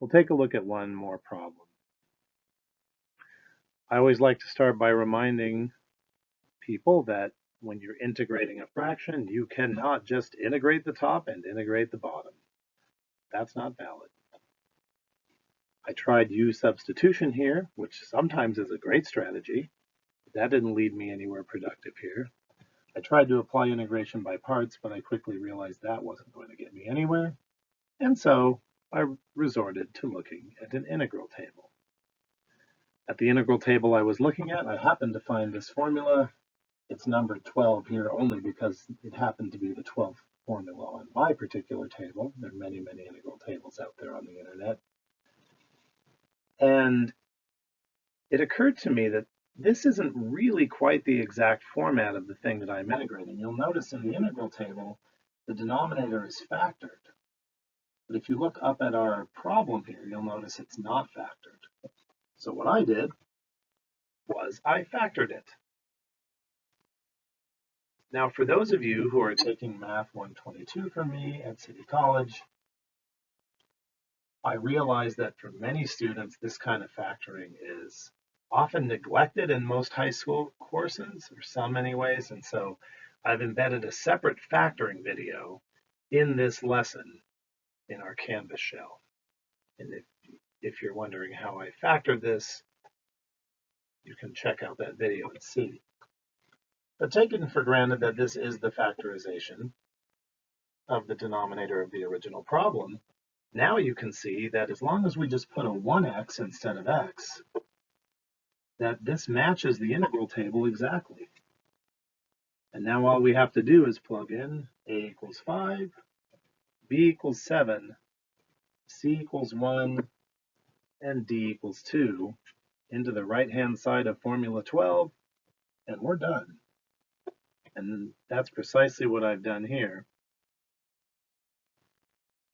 We'll take a look at one more problem. I always like to start by reminding people that when you're integrating a fraction, you cannot just integrate the top and integrate the bottom. That's not valid. I tried U substitution here, which sometimes is a great strategy, but that didn't lead me anywhere productive here. I tried to apply integration by parts, but I quickly realized that wasn't going to get me anywhere, and so I resorted to looking at an integral table. At the integral table I was looking at, I happened to find this formula. It's numbered 12 here only because it happened to be the 12th formula on my particular table. There are many, many integral tables out there on the internet. And it occurred to me that this isn't really quite the exact format of the thing that I'm integrating. You'll notice in the integral table, the denominator is factored. But if you look up at our problem here, you'll notice it's not factored. So what I did was I factored it. Now, for those of you who are taking Math 122 from me at City College, I realize that for many students, this kind of factoring is often neglected in most high school courses, or some anyways, and so I've embedded a separate factoring video in this lesson in our Canvas shell. And if you're wondering how I factored this, you can check out that video and see. But taking for granted that this is the factorization of the denominator of the original problem, now you can see that as long as we just put a 1x instead of x, that this matches the integral table exactly. And now all we have to do is plug in a equals 5, b equals 7, c equals 1, and d equals 2 into the right-hand side of formula 12, and we're done. And that's precisely what I've done here.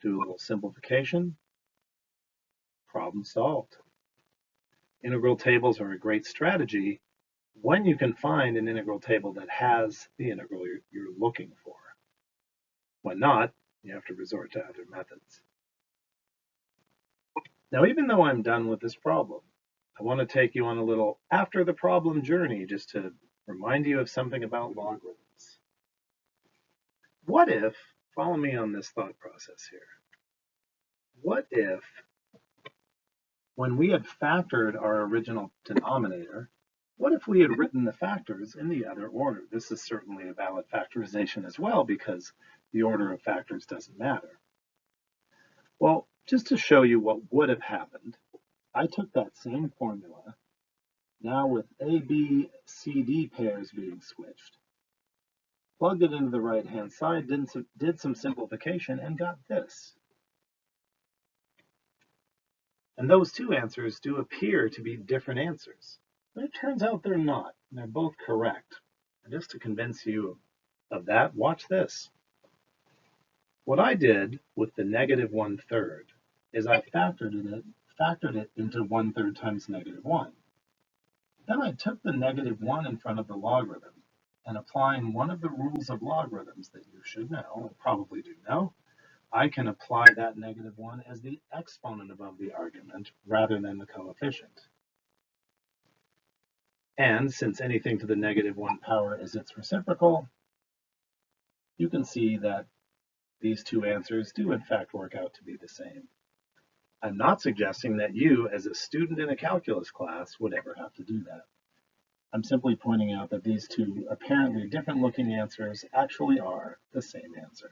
Do a little simplification, problem solved. Integral tables are a great strategy when you can find an integral table that has the integral you're looking for. When not, you have to resort to other methods. Now, even though I'm done with this problem, I want to take you on a little after the problem journey just to remind you of something about logarithms. What if, follow me on this thought process here, what if when we had factored our original denominator, what if we had written the factors in the other order? This is certainly a valid factorization as well because the order of factors doesn't matter. Well, just to show you what would have happened, I took that same formula, now with A, B, C, D pairs being switched, plugged it into the right-hand side, did some simplification, and got this. And those two answers do appear to be different answers. But it turns out they're not. They're both correct. And just to convince you of that, watch this. What I did with the negative 1/3 is I factored it into 1/3 times negative 1. Then I took the negative 1 in front of the logarithm, and applying one of the rules of logarithms that you should know, and probably do know, I can apply that negative 1 as the exponent above the argument rather than the coefficient. And since anything to the negative 1 power is its reciprocal, you can see that these two answers do in fact work out to be the same. I'm not suggesting that you, as a student in a calculus class, would ever have to do that. I'm simply pointing out that these two apparently different looking answers actually are the same answer.